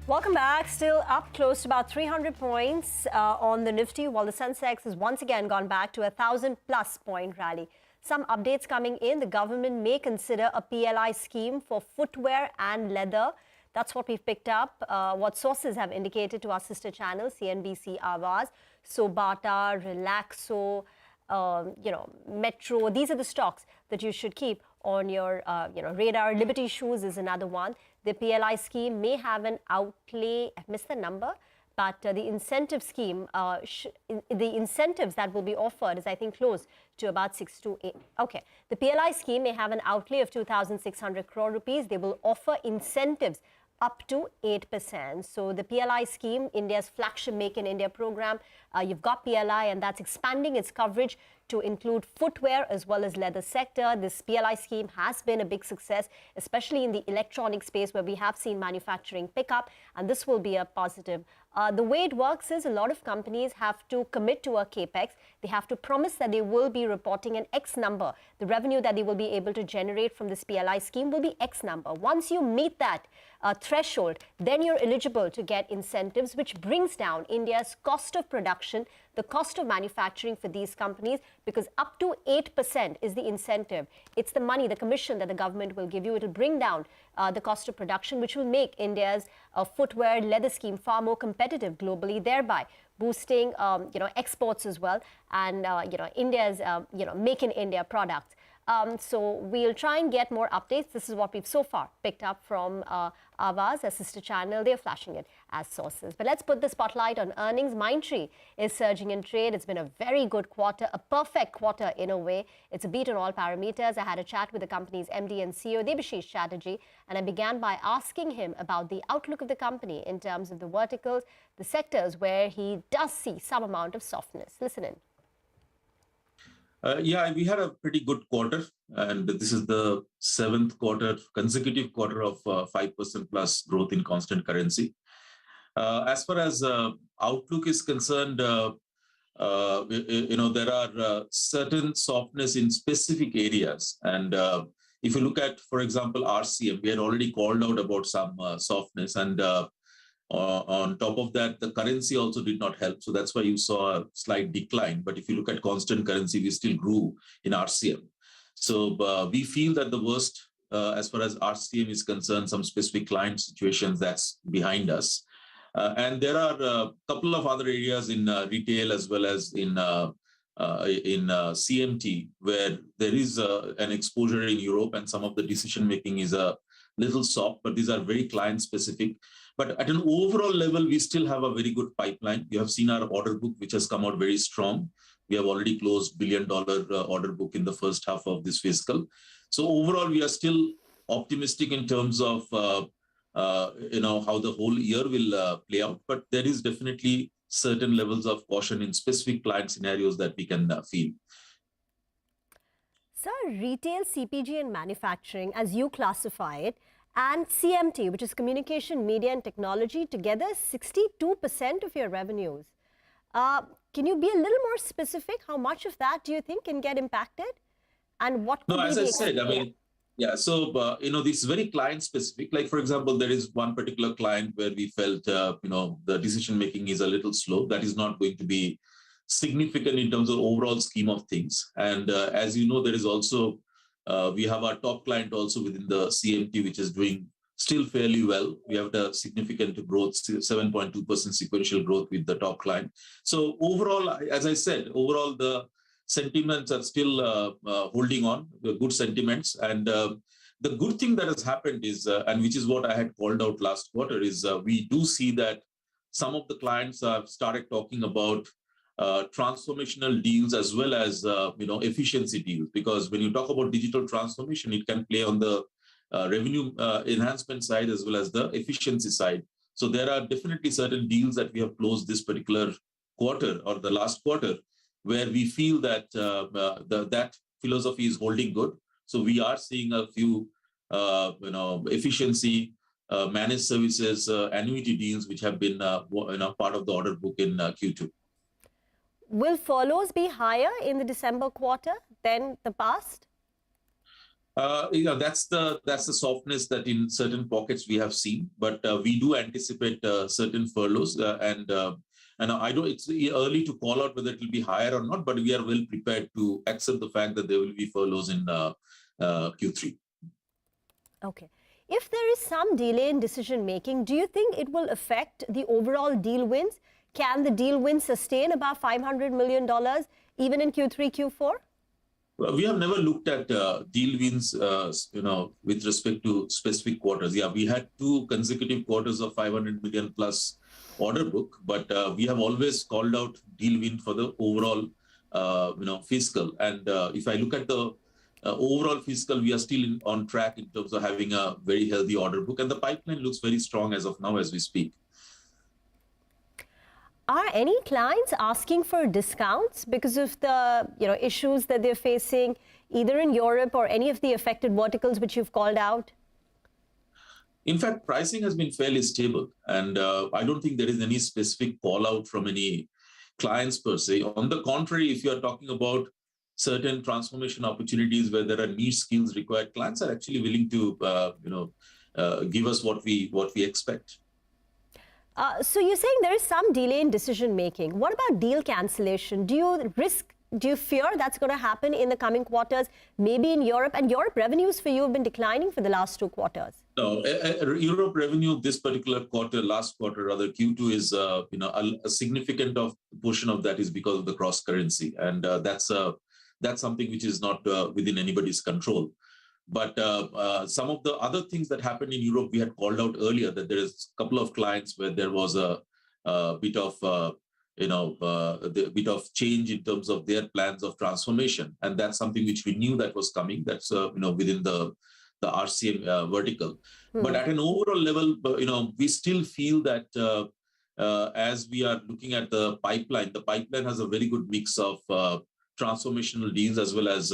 Welcome back. Still up close to about 300 points on the Nifty, while the Sensex has once again gone back to a 1,000+ point rally. Some updates coming in. The government may consider a PLI scheme for footwear and leather. That's what we've picked up, what sources have indicated to our sister channel, CNBC Awaaz. So Bata, Relaxo, Metro, these are the stocks that you should keep on your radar. Liberty Shoes is another one. The PLI scheme may have an outlay, I missed the number, but the incentive scheme, the incentives that will be offered is, I think, close to about 6 to 8. Okay, the PLI scheme may have an outlay of 2,600 crore rupees. They will offer incentives up to 8%. So the PLI scheme, India's flagship Make in India program, you've got PLI, and that's expanding its coverage to include footwear as well as leather sector. This PLI scheme has been a big success, especially in the electronic space where we have seen manufacturing pick up, and this will be a positive. The way it works is a lot of companies have to commit to a capex. They have to promise that they will be reporting an X number. The revenue that they will be able to generate from this PLI scheme will be X number. Once you meet that threshold, then you're eligible to get incentives, which brings down India's cost of production, the cost of manufacturing for these companies, because up to 8% is the incentive. It's the money, the commission that the government will give you. It will bring down the cost of production, which will make India's footwear leather scheme far more competitive globally, thereby boosting exports as well, and India's Make in India products. So we'll try and get more updates. This is what we've so far picked up from Awaaz, a sister channel. They're flashing it as sources. But let's put the spotlight on earnings. Mindtree is surging in trade. It's been a very good quarter, a perfect quarter in a way. It's a beat on all parameters. I had a chat with the company's MD and CEO, Debashis Chatterjee, and I began by asking him about the outlook of the company in terms of the verticals, the sectors where he does see some amount of softness. Listen in. Yeah, we had a pretty good quarter, and this is the 7th consecutive quarter of 5% plus growth in constant currency. As far as outlook is concerned, there are certain softness in specific areas. And if you look at, for example, RCM, we had already called out about some softness, and on top of that, the currency also did not help. So that's why you saw a slight decline. But if you look at constant currency, we still grew in RCM. So we feel that the worst, as far as RCM is concerned, some specific client situations, that's behind us. And there are a couple of other areas in retail as well as in CMT, where there is an exposure in Europe, and some of the decision making is a little soft, but these are very client specific. But at an overall level, we still have a very good pipeline. You have seen our order book, which has come out very strong. We have already closed $1 billion order book in the first half of this fiscal. So overall, we are still optimistic in terms of how the whole year will play out. But there is definitely certain levels of caution in specific client scenarios that we can feel. Sir, retail, CPG and manufacturing, as you classify it, and CMT, which is communication, media and technology, together 62% of your revenues. Can you be a little more specific? How much of that do you think can get impacted? And what could be as I said, so, this is very client specific. Like, for example, there is one particular client where we felt, the decision making is a little slow. That is not going to be significant in terms of overall scheme of things. And as you know, there is also, we have our top client also within the CMT, which is doing still fairly well. We have a significant growth, 7.2% sequential growth with the top client. So overall, as I said, overall, the sentiments are still holding on, the good sentiments. And the good thing that has happened is, and which is what I had called out last quarter, is we do see that some of the clients have started talking about transformational deals as well as efficiency deals, because when you talk about digital transformation, it can play on the revenue enhancement side as well as the efficiency side. So there are definitely certain deals that we have closed this particular quarter or the last quarter where we feel that that philosophy is holding good. So we are seeing a few efficiency managed services annuity deals which have been part of the order book in Q2. Will furloughs be higher in the December quarter than the past? That's the softness that in certain pockets we have seen, but we do anticipate certain furloughs, and I don't. It's early to call out whether it will be higher or not, but we are well prepared to accept the fact that there will be furloughs in Q3. Okay. If there is some delay in decision making, do you think it will affect the overall deal wins? Can the deal wins sustain about $500 million even in Q3, Q4? Well, we have never looked at deal wins, with respect to specific quarters. Yeah, we had 2 consecutive quarters of 500 million plus order book, but we have always called out deal win for the overall, fiscal. And if I look at the overall fiscal, we are still on track in terms of having a very healthy order book, and the pipeline looks very strong as of now as we speak. Are any clients asking for discounts because of the issues that they're facing either in Europe or any of the affected verticals which you've called out? In fact, pricing has been fairly stable, and I don't think there is any specific call out from any clients per se. On the contrary, if you are talking about certain transformation opportunities where there are niche skills required, clients are actually willing to give us what we expect. So you're saying there is some delay in decision making. What about deal cancellation? Do you fear that's going to happen in the coming quarters, maybe in Europe? And Europe revenues for you have been declining for the last 2 quarters. No, Europe revenue this particular quarter, last quarter rather, Q2 is a significant portion of that is because of the cross currency, and that's something which is not within anybody's control. But some of the other things that happened in Europe, we had called out earlier that there is a couple of clients where there was a bit of change in terms of their plans of transformation, and that's something which we knew that was coming. That's within the RCM vertical. But at an overall level, we still feel that as we are looking at the pipeline has a very good mix of transformational deals as well as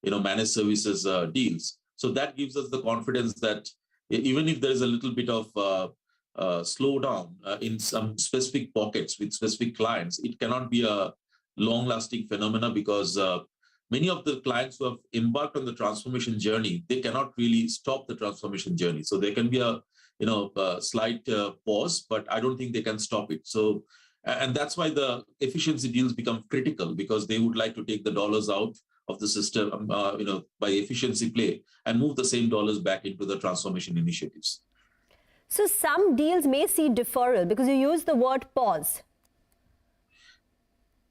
managed services deals. So that gives us the confidence that even if there is a little bit of slowdown in some specific pockets with specific clients, it cannot be a long-lasting phenomena because many of the clients who have embarked on the transformation journey, they cannot really stop the transformation journey. So there can be a slight pause, but I don't think they can stop it. So, and that's why the efficiency deals become critical, because they would like to take the dollars out of the system, by efficiency play and move the same dollars back into the transformation initiatives. So some deals may see deferral because you use the word pause.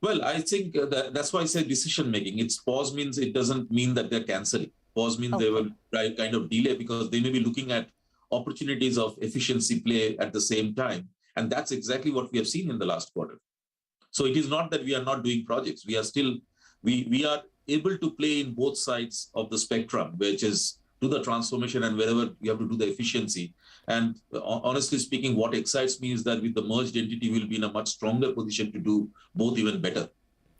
Well, I think that's why I say decision making. It's pause means it doesn't mean that they're canceling. Pause means they will kind of delay because they may be looking at opportunities of efficiency play at the same time. And that's exactly what we have seen in the last quarter. So it is not that we are not doing projects. We are still, we are able to play in both sides of the spectrum, which is do the transformation and wherever you have to do the efficiency. And honestly speaking, what excites me is that with the merged entity, we'll be in a much stronger position to do both even better.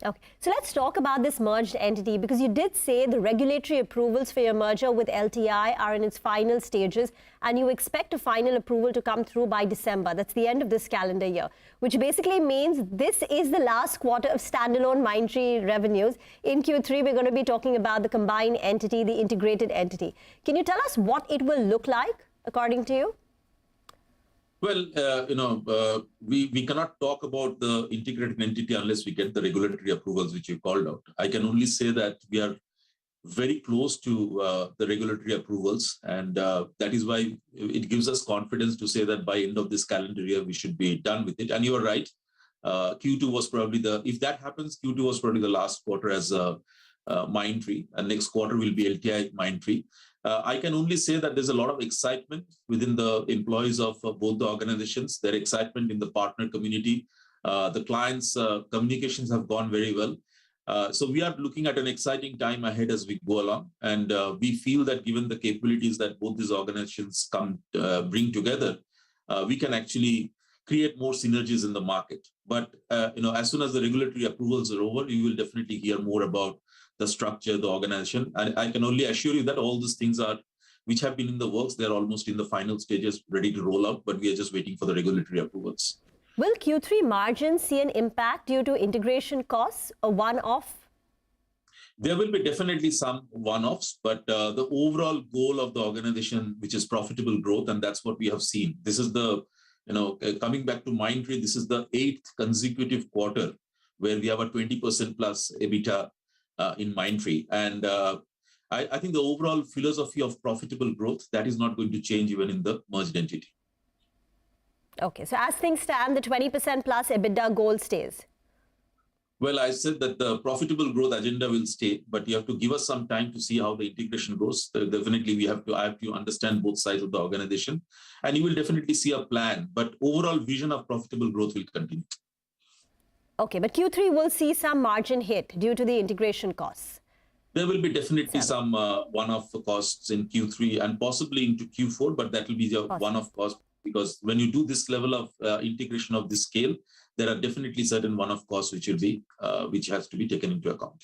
Okay, so let's talk about this merged entity, because you did say the regulatory approvals for your merger with LTI are in its final stages, and you expect a final approval to come through by December. That's the end of this calendar year, which basically means this is the last quarter of standalone Mindtree revenues. In Q3, we're going to be talking about the combined entity, the integrated entity. Can you tell us what it will look like, according to you? Well, we cannot talk about the integrated entity unless we get the regulatory approvals, which you called out. I can only say that we are very close to the regulatory approvals, and that is why it gives us confidence to say that by end of this calendar year, we should be done with it. And you are right. Q2 was probably if that happens, Q2 was probably the last quarter as Mindtree, and next quarter will be LTI Mindtree. I can only say that there's a lot of excitement within the employees of both the organizations. Their excitement in the partner community, the clients' communications have gone very well. So we are looking at an exciting time ahead as we go along, and we feel that given the capabilities that both these organizations bring together, we can actually create more synergies in the market. But as soon as the regulatory approvals are over, you will definitely hear more about the structure, the organization. And I can only assure you that all these things which have been in the works, they're almost in the final stages, ready to roll out, but we are just waiting for the regulatory approvals. Will Q3 margins see an impact due to integration costs, a one-off? There will be definitely some one-offs, but the overall goal of the organization, which is profitable growth, and that's what we have seen. This is the, coming back to Mindtree, this is the 8th consecutive quarter where we have a 20% plus EBITDA in Mindtree. And I think the overall philosophy of profitable growth, that is not going to change even in the merged entity. Okay, so as things stand, the 20% plus EBITDA goal stays. Well, I said that the profitable growth agenda will stay, but you have to give us some time to see how the integration goes. Definitely, I have to understand both sides of the organization, and you will definitely see a plan. But overall vision of profitable growth will continue. Okay, but Q3 will see some margin hit due to the integration costs. There will be definitely some one-off costs in Q3 and possibly into Q4, but that will be the one-off cost, because when you do this level of integration of this scale, there are definitely certain one-off costs which has to be taken into account.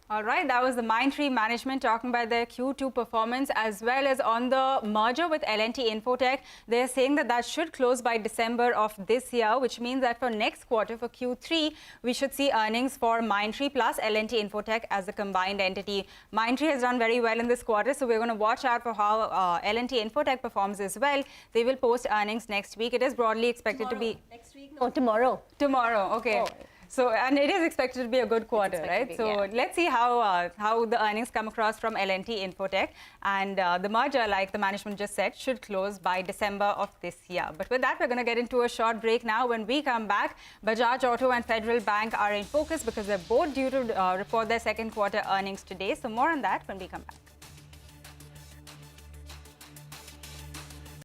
All right, that was the Mindtree management talking about their Q2 performance as well as on the merger with L&T Infotech. They're saying that that should close by December of this year, which means that for next quarter, for Q3, we should see earnings for Mindtree plus L&T Infotech as a combined entity. Mindtree has done very well in this quarter, so we're going to watch out for how L&T Infotech performs as well. They will post earnings next week. It is broadly expected to be... Next week? No, tomorrow. Tomorrow, okay. Oh. So, and it is expected to be a good quarter, right? So let's see how the earnings come across from L&T Infotech. And the merger, like the management just said, should close by December of this year. But with that, we're going to get into a short break now. When we come back, Bajaj Auto and Federal Bank are in focus because they're both due to report their second quarter earnings today. So more on that when we come back.